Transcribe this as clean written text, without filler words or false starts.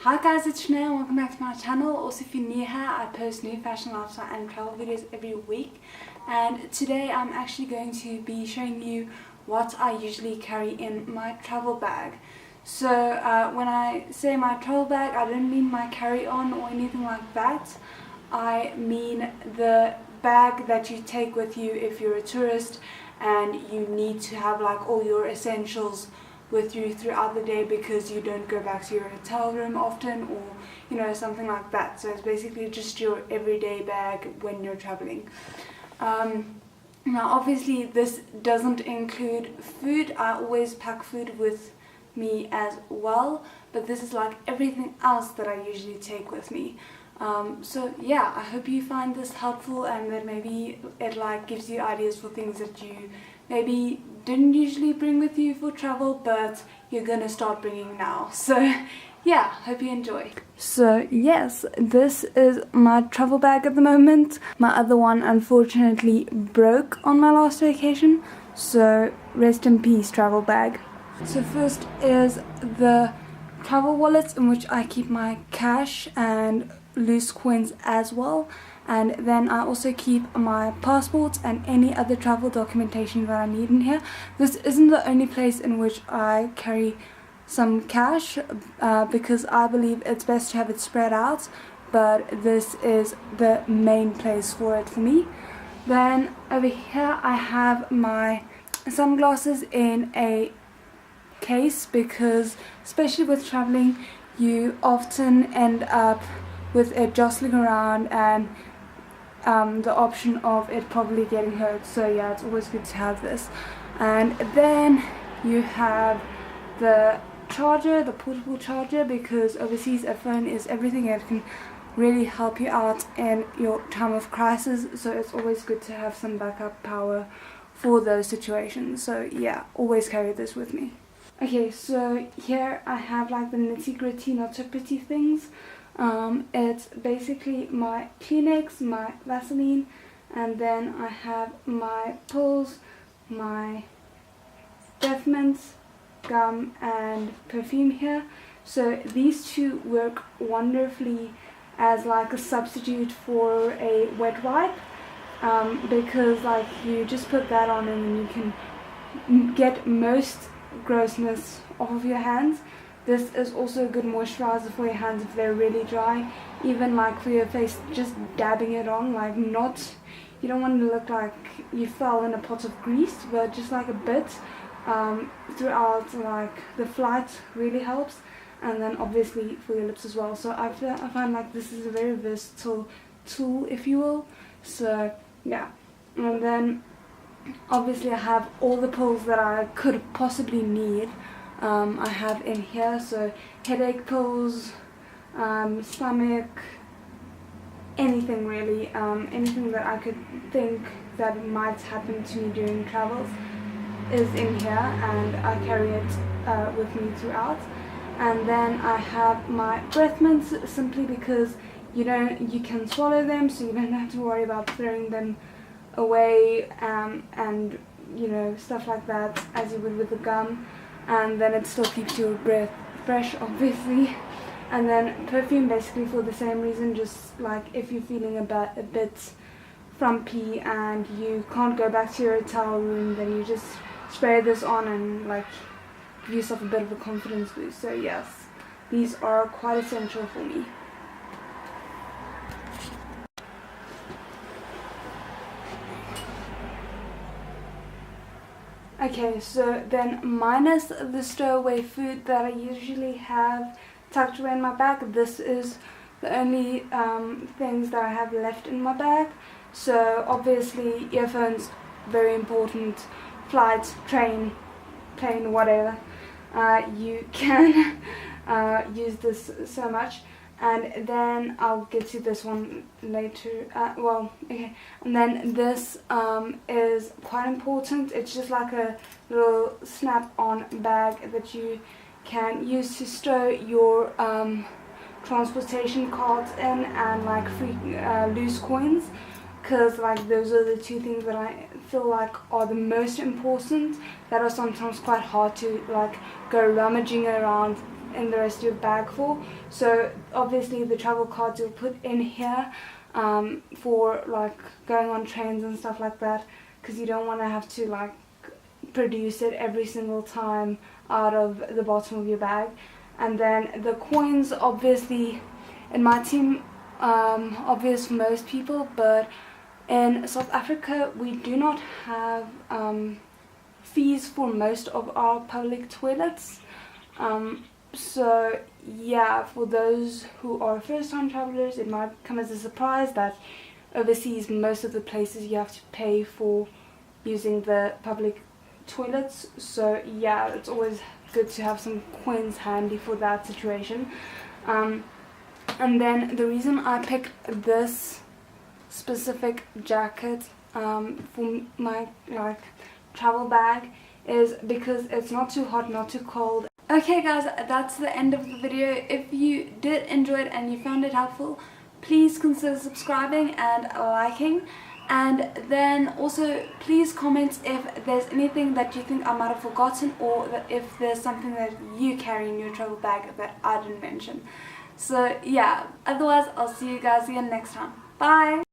Hi guys, it's Jeanet and welcome back to my channel. Also, if you're new here, I post new fashion, lifestyle and travel videos every week, and today I'm actually going to be showing you what I usually carry in my travel bag. So when I say my travel bag, I don't mean my carry-on or anything like that. I mean the bag that you take with you if you're a tourist and you need to have like all your essentials with you throughout the day because you don't go back to your hotel room often, or something like that. So it's basically just your everyday bag when you're traveling. Now obviously this doesn't include food. I always pack food with me as well, but this is like everything else that I usually take with me. So yeah, I hope you find this helpful and that maybe it like gives you ideas for things that you maybe didn't usually bring with you for travel, but you're gonna start bringing now. So yeah, hope you enjoy. So yes, this is my travel bag at the moment. My other one unfortunately broke on my last vacation, so rest in peace, travel bag. So first is the travel wallet, in which I keep my cash and loose coins as well, and then I also keep my passport and any other travel documentation that I need in here. This isn't the only place in which I carry some cash because I believe it's best to have it spread out, but this is the main place for it for me. Then over here I have my sunglasses in a case because especially with traveling you often end up with it jostling around and the option of it probably getting hurt, so yeah, it's always good to have this. And then you have the charger, the portable charger, because overseas a phone is everything. It can really help you out in your time of crisis, so it's always good to have some backup power for those situations. So yeah, always carry this with me. Okay, so here I have like the nitty gritty, not so pretty things. It's basically my Kleenex, my Vaseline, and then I have my pills, my breath mints, gum and perfume here. So these two work wonderfully as like a substitute for a wet wipe, because like you just put that on and then you can get most grossness off of your hands. This is also a good moisturizer for your hands if they're really dry, even like for your face, just dabbing it on, like not, you don't want to look like you fell in a pot of grease, but just like a bit throughout like the flight really helps. And then obviously for your lips as well. So I find like this is a very versatile tool, if you will. So yeah, and then obviously I have all the pills that I could possibly need. I have in here, so headache pills, stomach, anything really, anything that I could think that might happen to me during travels is in here, and I carry it with me throughout. And then I have my breath mints, simply because you can swallow them, so you don't have to worry about throwing them away, and stuff like that, as you would with the gum. And then it still keeps your breath fresh, obviously. And then perfume, basically for the same reason, just like if you're feeling a bit frumpy and you can't go back to your hotel room, then you just spray this on and like give yourself a bit of a confidence boost. So yes, these are quite essential for me. Okay, so then minus the stowaway food that I usually have tucked away in my bag, this is the only things that I have left in my bag. So obviously earphones, very important. Flight, train, plane, whatever. You can use this so much. And then I'll get to this one later. Okay. And then this is quite important. It's just like a little snap-on bag that you can use to stow your transportation cards in, and like free loose coins, because like those are the two things that I feel like are the most important, that are sometimes quite hard to like go rummaging around in the rest of your bag for. So obviously the travel cards you'll put in here for like going on trains and stuff like that, because you don't want to have to like produce it every single time out of the bottom of your bag. And then the coins, obviously in my team, obvious for most people, but in South Africa we do not have fees for most of our public toilets. So yeah, for those who are first time travelers, it might come as a surprise that overseas most of the places you have to pay for using the public toilets. So yeah, it's always good to have some coins handy for that situation. And then the reason I picked this specific jacket for my like travel bag is because it's not too hot, not too cold. Okay guys, that's the end of the video. If you did enjoy it and you found it helpful, please consider subscribing and liking. And then also please comment if there's anything that you think I might have forgotten, or that if there's something that you carry in your travel bag that I didn't mention. So yeah, otherwise I'll see you guys again next time. Bye!